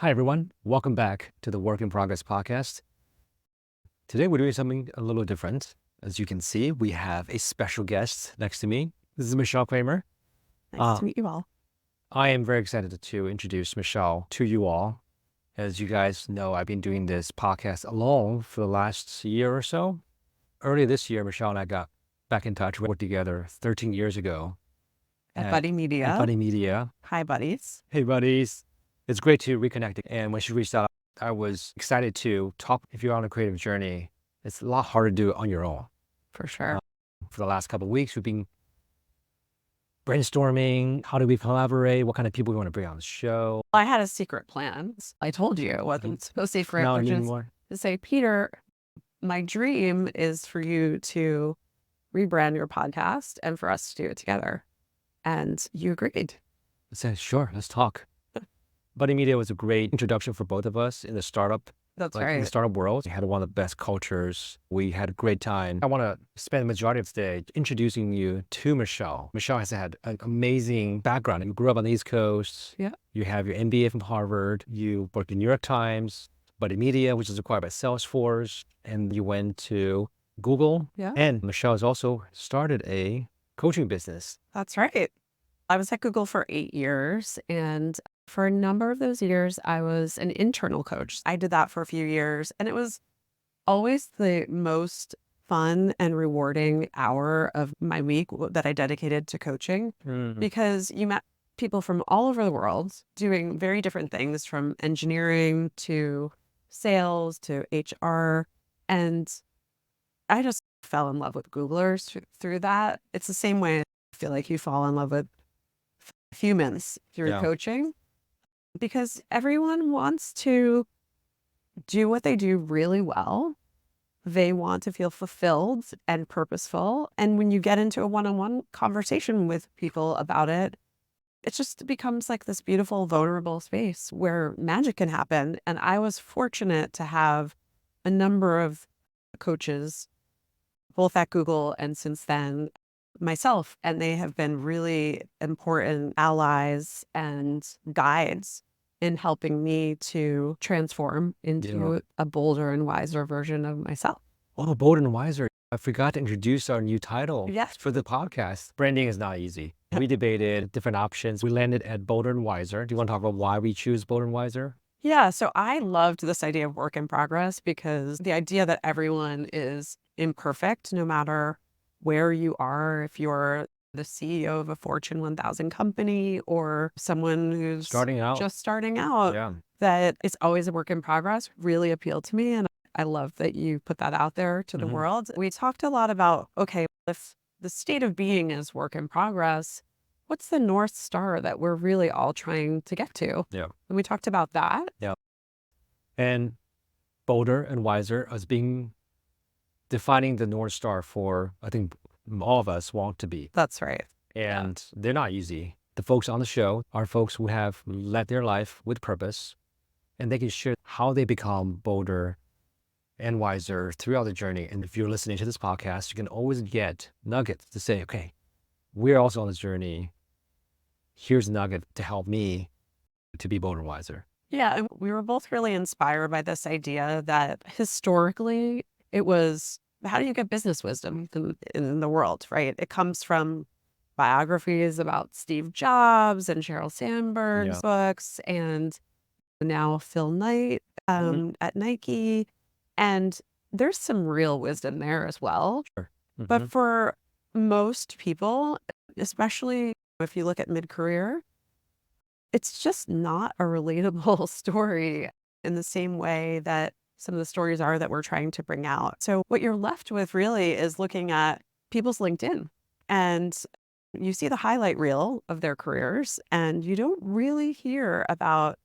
Hi, everyone. Welcome back to the Work in Progress podcast. Today, we're doing something a little different. As you can see, we have a special guest next to me. This is Michelle Kraemer. Nice to meet you all. I am very excited to introduce Michelle to you all. As you guys know, I've been doing this podcast alone for the last year or so. Earlier this year, Michelle and I got back in touch. We worked together 13 years ago At Buddy Media. Buddy Media. Hi, buddies. Hey, buddies. It's great to reconnect. And when she reached out, I was excited to talk. If you're on a creative journey, it's a lot harder to do it on your own. For sure. For the last couple of weeks, we've been brainstorming. How do we collaborate? What kind of people we want to bring on the show? I had a secret plan. I told you it wasn't supposed to be for Not it, anymore. to say, Peter, my dream is for you to rebrand your podcast and for us to do it together. And you agreed. I said, sure, let's talk. Buddy Media was a great introduction for both of us in the startup. That's In right. the startup world. We had one of the best cultures. We had a great time. I want to spend the majority of today introducing you to Michelle. Michelle has had an amazing background. You grew up on the East Coast. Yeah. You have your MBA from Harvard. You worked in New York Times, Buddy Media, which is acquired by Salesforce. And you went to Google. Yeah. And Michelle has also started a coaching business. That's right. I was at Google for 8 years, and for a number of those years, I was an internal coach. I did that for a few years, and it was always the most fun and rewarding hour of my week that I dedicated to coaching, because you met people from all over the world doing very different things, from engineering to sales to HR. And I just fell in love with Googlers through that. It's the same way I feel like you fall in love with humans through Yeah. coaching, because everyone wants to do what they do really well. They want to feel fulfilled and purposeful. And when you get into a one-on-one conversation with people about it, it just becomes like this beautiful, vulnerable space where magic can happen. And I was fortunate to have a number of coaches, both at Google and since then myself, and they have been really important allies and guides in helping me to transform into a bolder and wiser version of myself. Oh, Bold and Wiser. I forgot to introduce our new title Yes. for the podcast. Branding is not easy. We debated different options. We landed at Bold and Wiser. Do you want to talk about why we choose Bold and Wiser? Yeah, so I loved this idea of work in progress, because the idea that everyone is imperfect, no matter where you are, if you're the CEO of a Fortune 1000 company or someone who's Starting out. just starting out, Yeah. that it's always a work in progress really appealed to me. And I love that you put that out there to the world. We talked a lot about, okay, if the state of being is work in progress, what's the North Star that we're really all trying to get to? Yeah. And we talked about that. Yeah. And bolder and wiser as being defining the North Star for, I think, all of us want to be. That's right. And they're not easy. The folks on the show are folks who have led their life with purpose, and they can share how they become bolder and wiser throughout the journey. And if you're listening to this podcast, you can always get nuggets to say, okay, we're also on this journey. Here's a nugget to help me to be bolder and wiser. Yeah. And we were both really inspired by this idea that historically it was, how do you get business wisdom in the world, right? It comes from biographies about Steve Jobs and Sheryl Sandberg's books, and now Phil Knight at Nike. And there's some real wisdom there as well. Sure. But for most people, especially if you look at mid-career, it's just not a relatable story in the same way that some of the stories are that we're trying to bring out. So what you're left with really is looking at people's LinkedIn, and you see the highlight reel of their careers, and you don't really hear about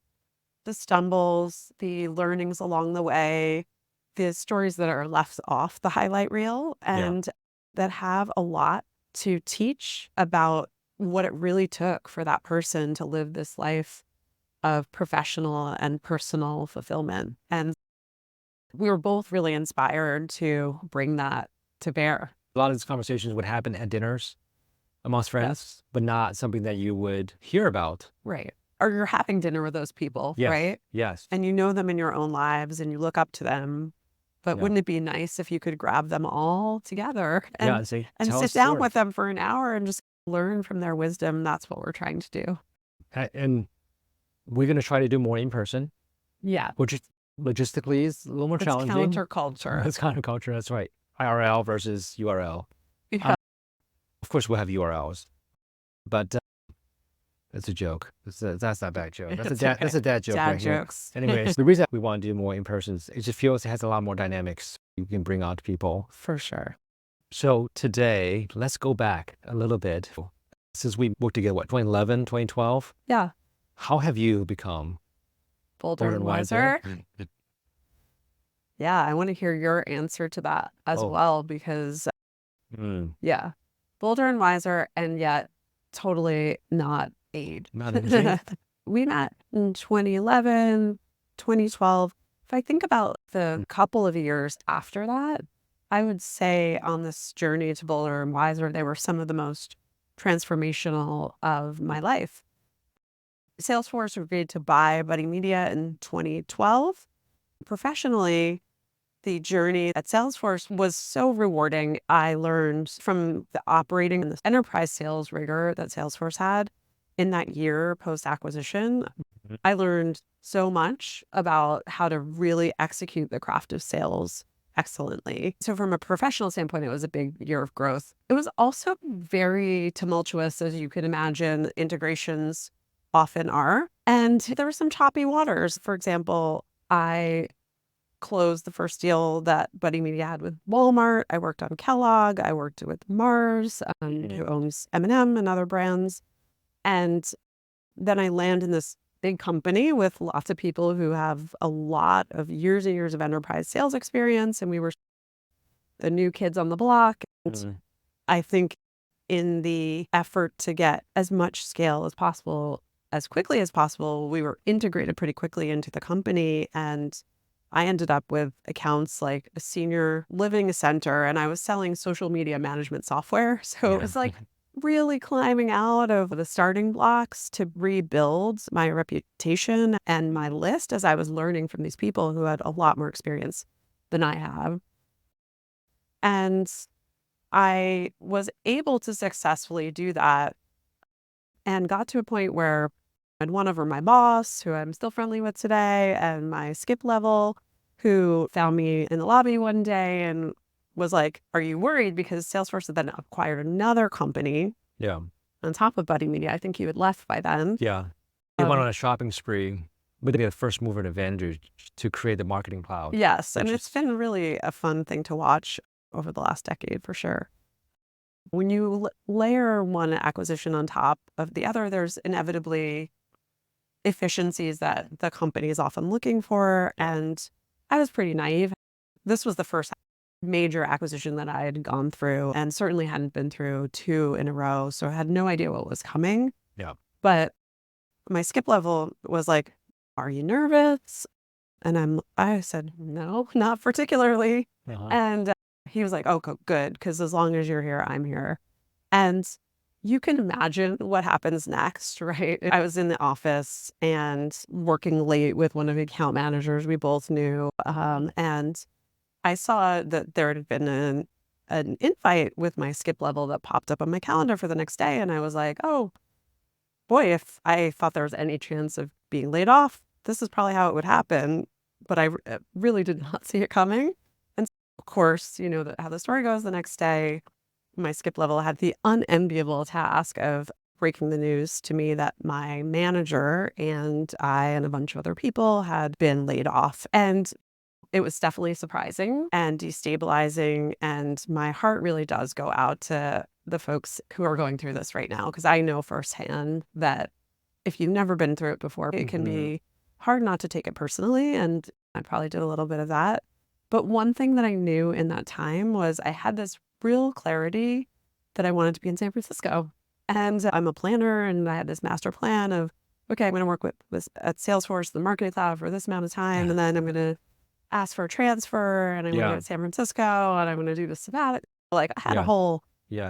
the stumbles, the learnings along the way, the stories that are left off the highlight reel, and that have a lot to teach about what it really took for that person to live this life of professional and personal fulfillment. And we were both really inspired to bring that to bear. A lot of these conversations would happen at dinners amongst friends, but not something that you would hear about. Right. or you're having dinner with those people, Yes. right? Yes. And you know them in your own lives and you look up to them. But Yeah. wouldn't it be nice if you could grab them all together Yeah. and Say, and tell a sit down story. with them for an hour and just learn from their wisdom? That's what we're trying to do. And we're going to try to do more in person, Yeah. which is logistically is a little more It's challenging. counterculture. It's kind of culture. That's right. IRL versus URL. Yeah. Of course, we'll have URLs, but that's a joke. That's not a bad joke. That's It's that's okay. a dad joke Dad right here. jokes. Anyways, the reason we want to do more in person is it just feels it has a lot more dynamics you can bring out to people. For sure. So today, let's go back a little bit. Since we worked together, what, 2011, 2012? Yeah. How have you become Bolder bolder and and wiser? wiser. Yeah. I want to hear your answer to that as Oh. well, because Mm, yeah, bolder and wiser, and yet totally not age. not aging? We met in 2011, 2012. If I think about the couple of years after that, I would say on this journey to bolder and wiser, they were some of the most transformational of my life. Salesforce agreed to buy Buddy Media in 2012. Professionally, the journey at Salesforce was so rewarding. I learned from the operating and the enterprise sales rigor that Salesforce had in that year post-acquisition. Mhm. I learned so much about how to really execute the craft of sales excellently. So from a professional standpoint, it was a big year of growth. It was also very tumultuous, as you can imagine, integrations often are. And there were some choppy waters. For example, I closed the first deal that Buddy Media had with Walmart. I worked on Kellogg. I worked with Mars, who owns M&M and other brands. And then I land in this big company with lots of people who have a lot of years and years of enterprise sales experience. And we were the new kids on the block. And Mm. I think in the effort to get as much scale as possible, as quickly as possible, we were integrated pretty quickly into the company. And I ended up with accounts like a senior living center, and I was selling social media management software. So it was like really climbing out of the starting blocks to rebuild my reputation and my list as I was learning from these people who had a lot more experience than I have. And I was able to successfully do that and got to a point where I'd won over my boss, who I'm still friendly with today, and my skip level, who found me in the lobby one day and was like, "Are you worried?" Because Salesforce had then acquired another company Yeah. on top of Buddy Media. I think you had left by then. Yeah. You went Um, on a shopping spree with the first mover advantage to create the marketing cloud. Yes, and which it's is- been really a fun thing to watch over the last decade for sure. When you layer one acquisition on top of the other, there's inevitably efficiencies that the company is often looking for. And I was pretty naive. This was the first major acquisition that I had gone through, and certainly hadn't been through two in a row. So I had no idea what was coming. Yeah. But my skip level was like, "Are you nervous?" And I said, "No, not particularly." Uh-huh. And he was like, "Oh, good, because as long as you're here, I'm here." And you can imagine what happens next, right? I was in the office and working late with one of the account managers we both knew. And I saw that there had been an invite with my skip level that popped up on my calendar for the next day. And I was like, "Oh, boy, if I thought there was any chance of being laid off, this is probably how it would happen." But I really did not see it coming. And so, of course, you know how the story goes. The next day, my skip level had the unenviable task of breaking the news to me that my manager and I and a bunch of other people had been laid off. And it was definitely surprising and destabilizing. And my heart really does go out to the folks who are going through this right now, because I know firsthand that if you've never been through it before, it can be hard not to take it personally. And I probably did a little bit of that. But one thing that I knew in that time was I had this real clarity that I wanted to be in San Francisco. And I'm a planner, and I had this master plan of, okay, I'm going to work with this at Salesforce, the marketing cloud, for this amount of time. And then I'm going to ask for a transfer, and I'm going to go to San Francisco, and I'm going to do the sabbatical. Like, I had a whole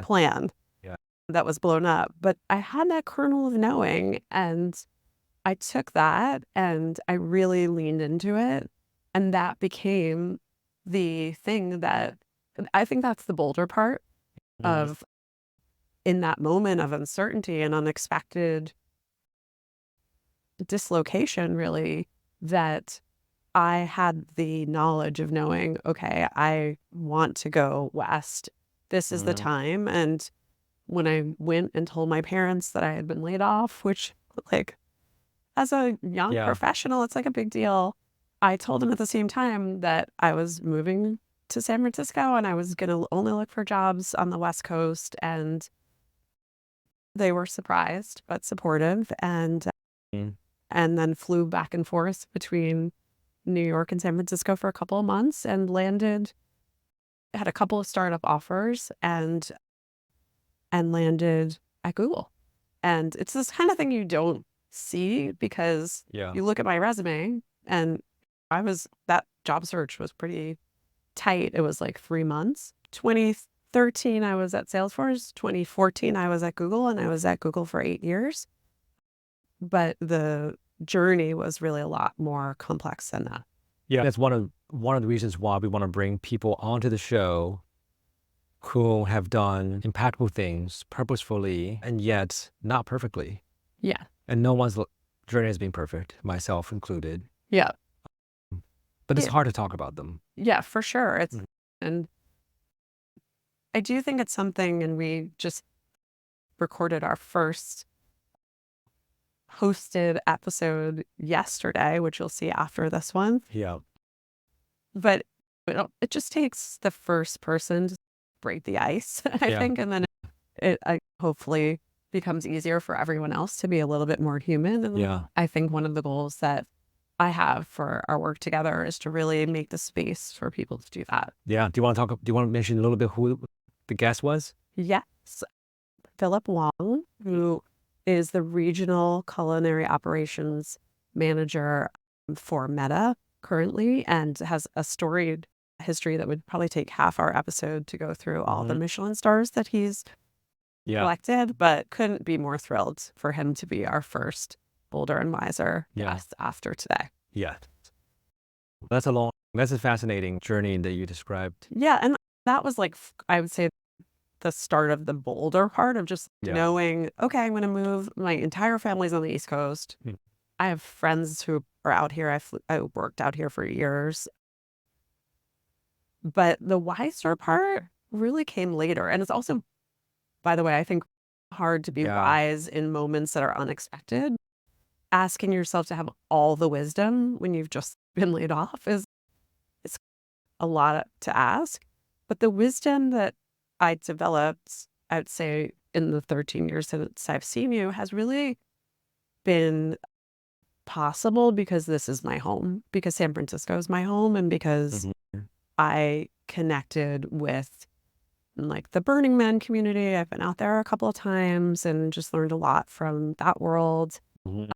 plan Yeah. that was blown up, but I had that kernel of knowing. And I took that and I really leaned into it. And that became the thing that I think that's the bolder part Mhm. of in that moment of uncertainty and unexpected dislocation, really, that I had the knowledge of knowing, okay, I want to go west. This is the Mhm. time. And when I went and told my parents that I had been laid off, which, like, as a young Yeah. professional, it's like a big deal. I told them at the same time that I was moving to San Francisco and I was going to only look for jobs on the West Coast. And they were surprised but supportive, Mm. and then flew back and forth between New York and San Francisco for a couple of months and had a couple of startup offers and landed at Google. And it's this kind of thing you don't see because Yeah. you look at my resume and that job search was pretty tight. It was like 3 months. 2013, I was at Salesforce. 2014, I was at Google, and I was at Google for 8 years. But the journey was really a lot more complex than that. Yeah. That's one of the reasons why we want to bring people onto the show who have done impactful things purposefully and yet not perfectly. Yeah. And no one's journey has been perfect, myself included. Yeah. But it's Yeah. hard to talk about them. Yeah, for sure. Mm. And I do think it's something, and we just recorded our first hosted episode yesterday, which you'll see after this one. Yeah. But it just takes the first person to break the ice, I Yeah. think. And then it hopefully becomes easier for everyone else to be a little bit more human. And Yeah. I think one of the goals that I have for our work together is to really make the space for people to do that. Yeah. Do you want to mention a little bit who the guest was? Yes. Philip Wang, who is the regional culinary operations manager for Meta currently and has a storied history that would probably take half our episode to go through all the Mhm. Michelin stars that he's Yeah. collected, but couldn't be more thrilled for him to be our first Bolder and Wiser Yeah. guest after today. Yeah. That's a fascinating journey that you described. Yeah, and that was like, I would say, the start of the bolder part of just Yeah. knowing, okay, I'm going to move. My entire family's on the East Coast. Hmm. I have friends who are out here. I worked out here for years. But the wiser part really came later. And it's also, by the way, I think hard to be Yeah. wise in moments that are unexpected. Asking yourself to have all the wisdom when you've just been laid off is it's a lot to ask. But the wisdom that I developed, I would say, in the 13 years since I've seen you has really been possible because this is my home, because San Francisco is my home, and because Mhm. I connected with like the Burning Man community. I've been out there a couple of times and just learned a lot from that world. Mhm.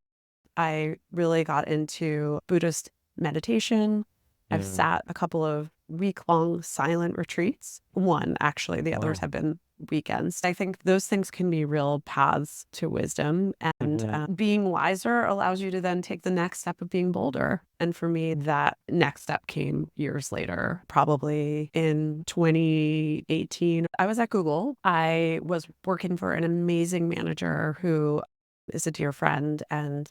I really got into Buddhist meditation. I've Mm. sat a couple of week-long silent retreats. One, actually, the others Wow. have been weekends. I think those things can be real paths to wisdom. And Mhm. being wiser allows you to then take the next step of being bolder. And for me, that next step came years later, probably in 2018. I was at Google. I was working for an amazing manager who is a dear friend and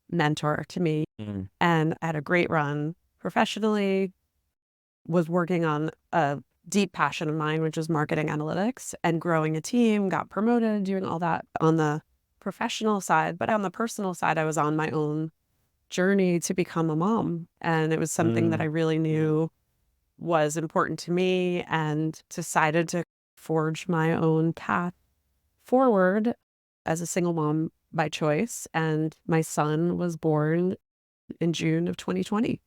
mentor to me. Mm. And I had a great run professionally, was working on a deep passion of mine, which was marketing analytics and growing a team, got promoted, doing all that on the professional side. But on the personal side, I was on my own journey to become a mom. And it was something that I Mm. really knew was important to me and decided to forge my own path forward as a single mom by choice. And my son was born in June of 2020.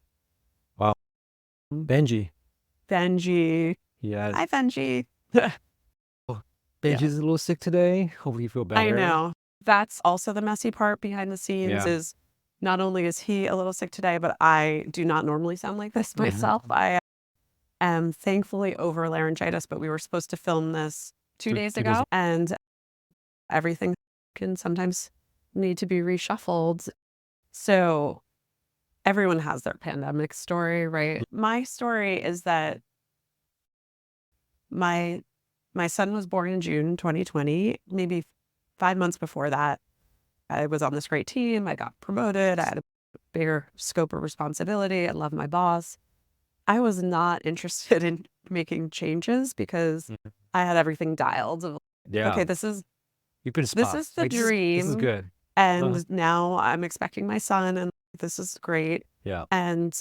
Wow. Benji. Benji. Yes. Hi, Benji. Oh, Yeah, Benji's a little sick today. Hopefully you feel I better. know. That's also the messy part behind the scenes Yeah. is not only is he a little sick today, but I do not normally sound like this myself. Mhm. I am thankfully over laryngitis, but we were supposed to film this 2 days 2 days. ago, and everything can sometimes need to be reshuffled. So everyone has their pandemic story, right? My story is that my son was born in June 2020. Maybe 5 months before that, I was on this great team. I got promoted. I had a bigger scope of responsibility. I love my boss. I was not interested in making changes because Mhm. I had everything dialed. Yeah. Okay, this is You put a spot. the Like, this is dream, good. and now I'm expecting my son, and this is great. Yeah. And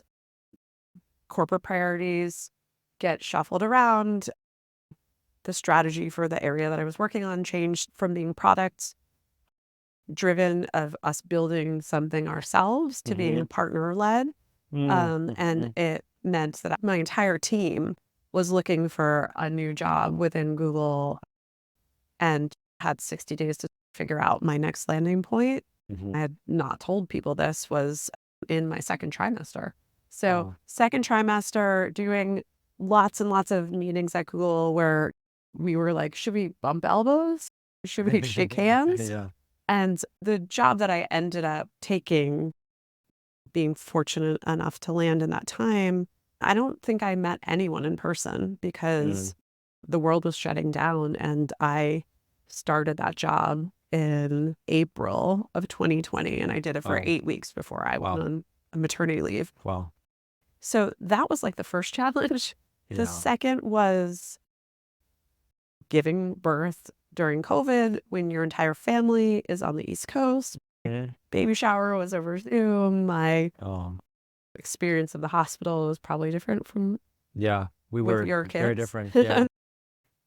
corporate priorities get shuffled around. The strategy for the area that I was working on changed from being product driven of us building something ourselves to being partner led. And it meant that my entire team was looking for a new job within Google and had 60 days to figure out my next landing point. I had not told people this was in my second trimester. So, Oh. second trimester, doing lots and lots of meetings at Google where we were like, should we bump elbows? Should we shake hands? Yeah. And the job that I ended up taking, being fortunate enough to land in that time, I don't think I met anyone in person because the world was shutting down. And I started that job in April of 2020, and I did it for Oh. 8 weeks before I Wow. went on a maternity leave. Wow. So that was like the first challenge. The Yeah. second was giving birth during COVID when your entire family is on the East Coast. Baby shower was over Zoom. My Oh. experience of the hospital was probably different from Yeah. We with were your very kids. different. Yeah.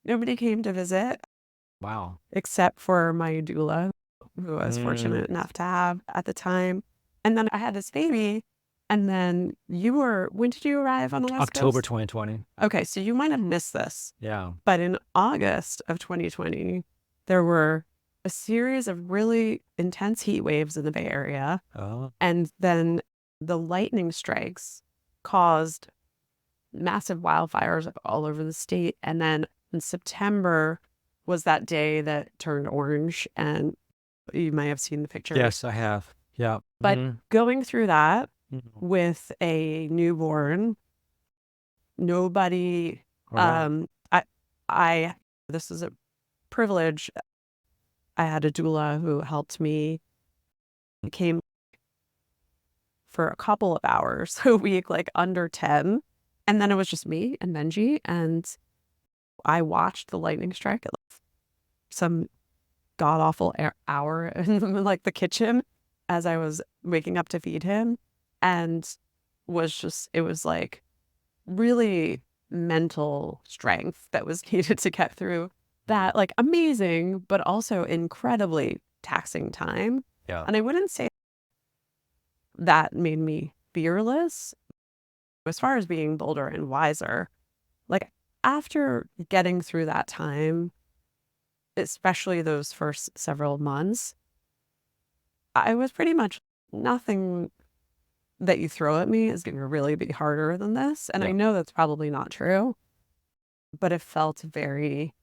Nobody came to visit Wow. except for my doula, who I was fortunate enough to have at the time. And then I had this baby. And then when did you arrive on the West October Coast? 2020. Okay, so you might have missed this. Yeah. But in August of 2020, there were a series of really intense heat waves in the Bay Area. Oh. And then the lightning strikes caused massive wildfires all over the state. And then in September was that day that turned orange. And you might have seen the pictures. Yes, I have. Yeah. But going through that Mhm. with a newborn, nobody, All right. this is a privilege. I had a doula who helped me. Came for a couple of hours a week, like under 10. And then it was just me and Benji. And I watched the lightning strike at some god awful hour in like the kitchen as I was waking up to feed him. And it was like really mental strength that was needed to get through that, like amazing, but also incredibly taxing time. Yeah. And I wouldn't say that made me fearless. As far as being bolder and wiser, like after getting through that time, especially those first several months, I was pretty much nothing that you throw at me is going to really be harder than this. And I Yeah. know that's probably not true, but it felt very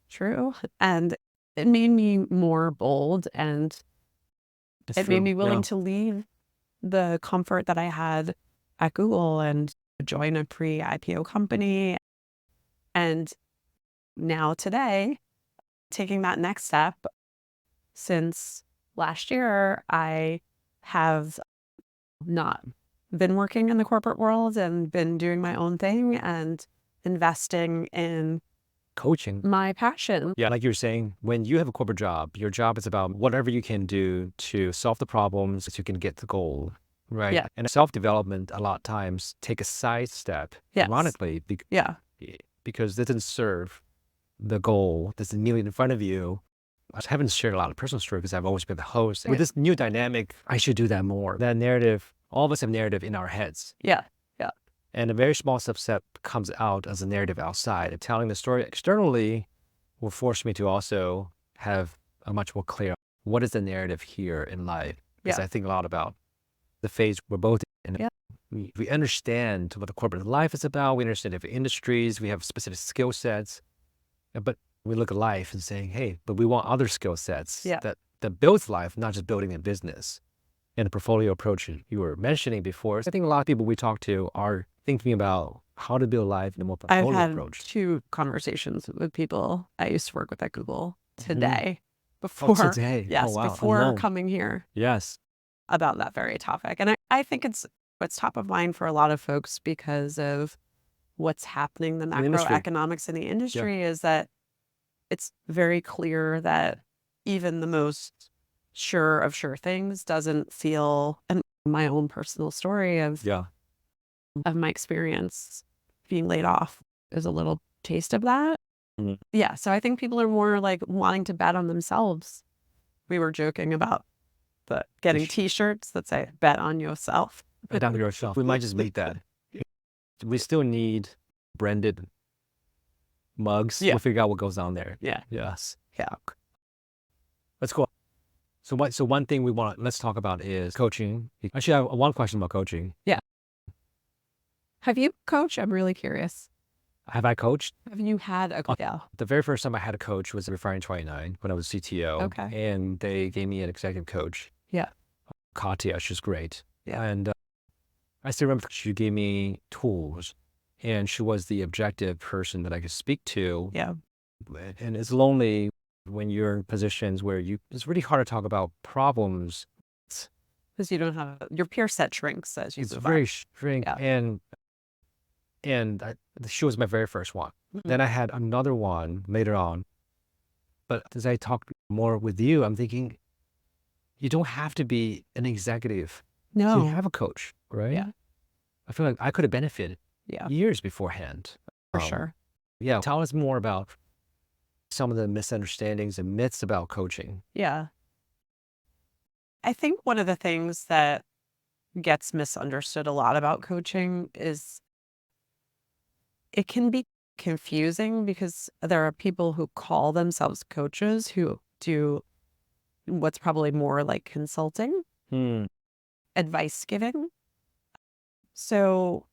true. And it made me more bold, and It's it made true. me willing Yeah. to leave the comfort that I had at Google and join a pre-IPO company. And now today, taking that next step, since last year, I have not been working in the corporate world and been doing my own thing and investing in Coaching. my passion. Yeah, like you were saying, when you have a corporate job, your job is about whatever you can do to solve the problems so you can get the goal, right? Yeah. And self-development, a lot of times, take a side step, Yes. ironically, Yeah. because it doesn't serve the goal that's immediately in front of you. I haven't shared a lot of personal story because I've always been the host. With this new dynamic, I should do that more. That narrative, all of us have narrative in our heads. Yeah. And a very small subset comes out as a narrative outside. And telling the story externally will force me to also have a much more clear, what is the narrative here in life? Because Yeah. I think a lot about the phase we're both in. Yeah. We understand what the corporate life is about. We understand different industries. We have specific skill sets. But we look at life and saying, hey, but we want other skill sets Yeah. that builds life, not just building a business. and the portfolio approach you were mentioning before. So I think a lot of people we talk to are thinking about how to build life in a more I've portfolio had approach. 2 conversations with people I used to work with at Google Mm-hmm. today Oh, before today. Oh, yes, wow. before Alone. coming here Yes. about that very topic. And I think it's top of mind for a lot of folks because of what's happening, the In the industry. macroeconomics in the industry is that it's very clear that even the most sure of sure things doesn't feel, and my own personal story of Yeah. my experience being laid off is a little taste of that. Mhm. Yeah, so I think people are more like wanting to bet on themselves. We were joking about the getting t-shirts that say bet on yourself. Bet on yourself. We might just make that. We still need branded mugs. Yeah. We'll figure out what goes on there. Yeah. Yes. Yeah. That's cool. So one thing let's talk about is coaching. Actually, I have one question about coaching. Have you coached? I'm really curious. Have I coached? Have you had a yeah. The very first time I had a coach was Refining 29 when I was CTO. Okay. And they gave me an executive coach. Yeah. Katya, she's great. Yeah. And I still remember she gave me tools, and she was the objective person that I could speak to. Yeah. And it's lonely when you're in positions where it's really hard to talk about problems. Because you don't have your peer set shrinks as you It's move very on. shrink. Yeah. She was my very first one. Mhm. Then I had another one later on. But as I talk more with you, I'm thinking, you don't have to be an executive No. to have a coach, right? Yeah. I feel like I could have benefited Yeah. years beforehand. For sure. Yeah. Tell us more about some of the misunderstandings and myths about coaching. Yeah. I think one of the things that gets misunderstood a lot about coaching is it can be confusing because there are people who call themselves coaches who do what's probably more like consulting, advice giving. So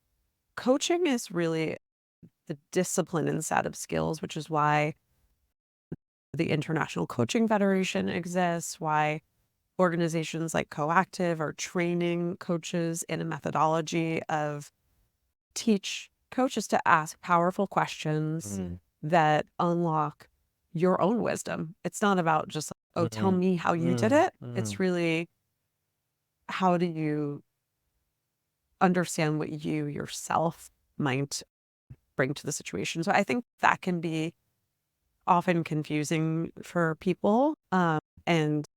coaching is really the discipline and set of skills, which is why the International Coaching Federation exists, why organizations like Coactive are training coaches in a methodology of teach coaches to ask powerful questions that unlock your own wisdom. It's not about just, oh, tell me how you did it. It's really, how do you understand what you yourself might bring to the situation? So I think that can be often confusing for people. And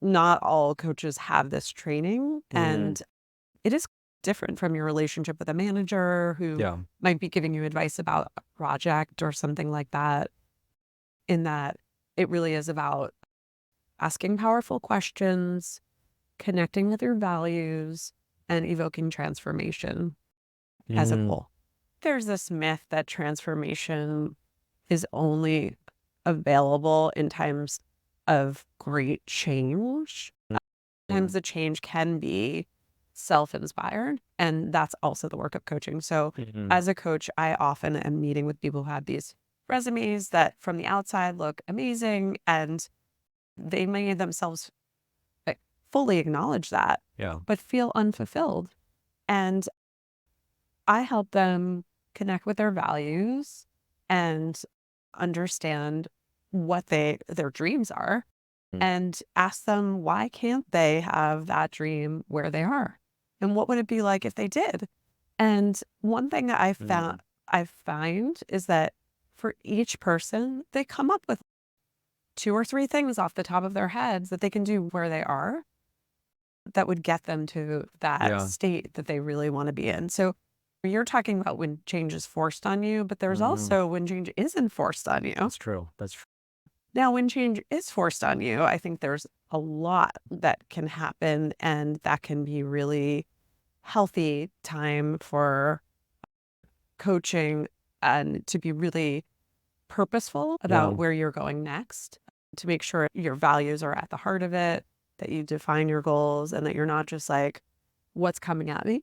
not all coaches have this training. And it is different from your relationship with a manager who might be giving you advice about a project or something like that, in that it really is about asking powerful questions, connecting with your values, and evoking transformation as a whole. There's this myth that transformation is only available in times of great change. Sometimes the change can be self-inspired, and that's also the work of coaching. So as a coach, I often am meeting with people who have these resumes that from the outside look amazing, and they may themselves like, fully acknowledge that, but feel unfulfilled. And I help them connect with their values and understand what their dreams are, and ask them, why can't they have that dream where they are? And what would it be like if they did? And one thing that I find is that for each person, they come up with 2 or 3 things off the top of their heads that they can do where they are that would get them to that state that they really want to be in. So you're talking about when change is forced on you, but there's also when change isn't forced on you. That's true. That's true. Now, when change is forced on you, I think there's a lot that can happen, and that can be really healthy time for coaching and to be really purposeful about where you're going next, to make sure your values are at the heart of it, that you define your goals, and that you're not just like, what's coming at me?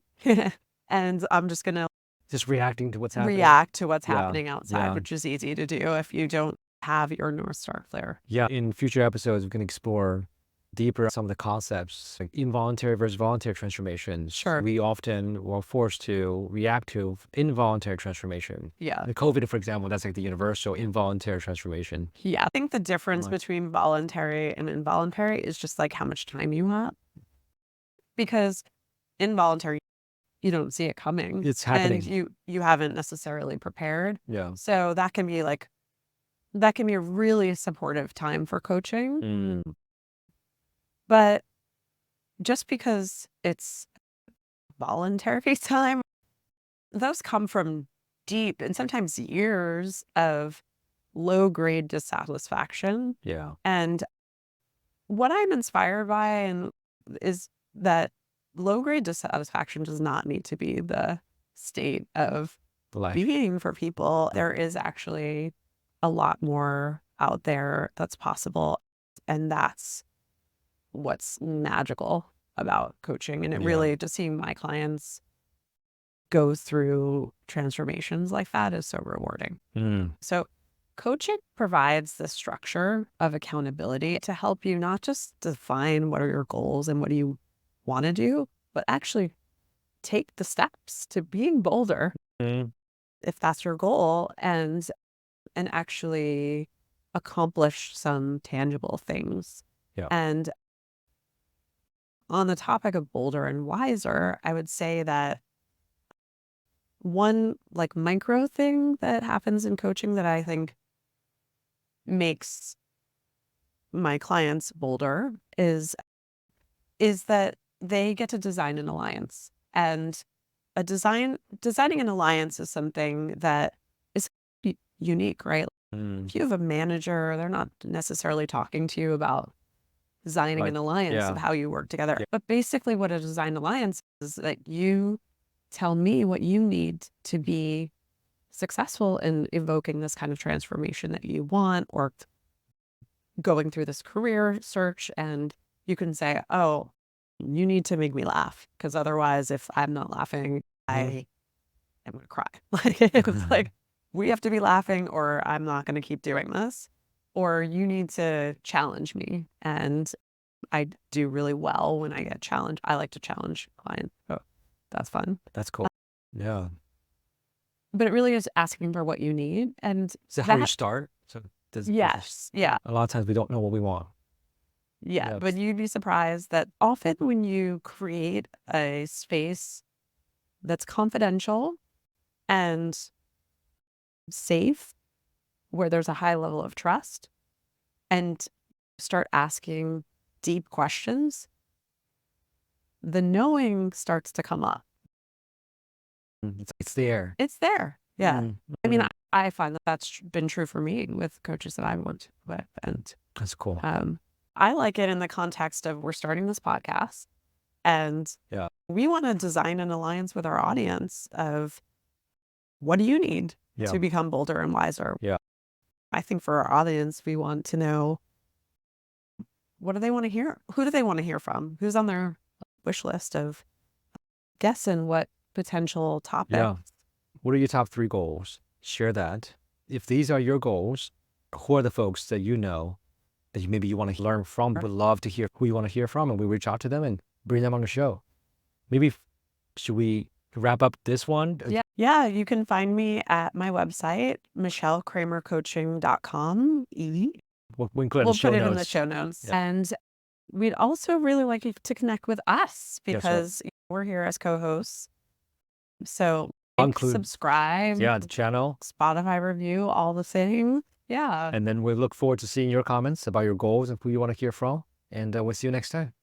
And I'm just going to just reacting to what's happening. React to what's happening outside, which is easy to do if you don't have your North Star clear. Yeah. In future episodes, we can explore deeper some of the concepts, like involuntary versus voluntary transformations. Sure. We often were forced to react to involuntary transformation. Yeah. The COVID, for example, that's like the universal involuntary transformation. Yeah. I think the difference Like- between voluntary and involuntary is just like how much time you have. Because involuntary, you don't see it coming. It's happening. And you haven't necessarily prepared. Yeah. So that can be a really supportive time for coaching. Mm. But just because it's voluntary time, those come from deep and sometimes years of low grade dissatisfaction. Yeah. And what I'm inspired by is that low grade dissatisfaction does not need to be the state of Life. being for people. There is actually a lot more out there that's possible. And that's what's magical about coaching. And it Yeah. really, just seeing my clients go through transformations like that is so rewarding. Mm. So coaching provides the structure of accountability to help you not just define what are your goals and what do you want to do, but actually take the steps to being bolder Mm. if that's your goal, and actually accomplish some tangible things. Yeah. And on the topic of bolder and wiser, I would say that one like micro thing that happens in coaching that I think makes my clients bolder is that they get to design an alliance. And designing an alliance is something that is unique, right? Mm. If you have a manager, they're not necessarily talking to you about designing Like, an alliance of yeah. how you work together. Yeah. But basically what a design alliance is that you tell me what you need to be successful in evoking this kind of transformation that you want, or going through this career search. And you can say, oh, you need to make me laugh, because otherwise if I'm not laughing, I am going to cry. Like, it's like, we have to be laughing or I'm not going to keep doing this. Or you need to challenge me. And I do really well when I get challenged. I like to challenge clients. So that's fun. That's cool. Yeah. But it really is asking for what you need. And Is that how you that, start? So yes. Yeah. a lot of times we don't know what we want. Yeah. Yeah. But you'd be surprised that often when you create a space that's confidential and safe, where there's a high level of trust, and start asking deep questions, the knowing starts to come up. It's there. It's there. Yeah. Mm. I mean, I find that that's been true for me with coaches that I went with. And That's cool. I like it in the context of, we're starting this podcast and Yeah. we want to design an alliance with our audience of, what do you need Yeah. to become bolder and wiser? Yeah. I think for our audience, we want to know, what do they want to hear? Who do they want to hear from? Who's on their wish list of guests, and what potential topics? Yeah. What are your top 3 goals? Share that. If these are your goals, who are the folks that you know that maybe you want to learn from, would love to hear who you want to hear from, and we reach out to them and bring them on the show. Maybe should we wrap up this one? Yeah, you can find me at my website, michellecraemercoaching.com. We'll include it in We'll the show put it in the notes. show notes. Yeah. And we'd also really like you to connect with us, Yes, sir. because we're here as co-hosts. So I'll like, include- subscribe, Yeah, the channel. Spotify review, all the things. Yeah. And then we look forward to seeing your comments about your goals and who you want to hear from. And we'll see you next time.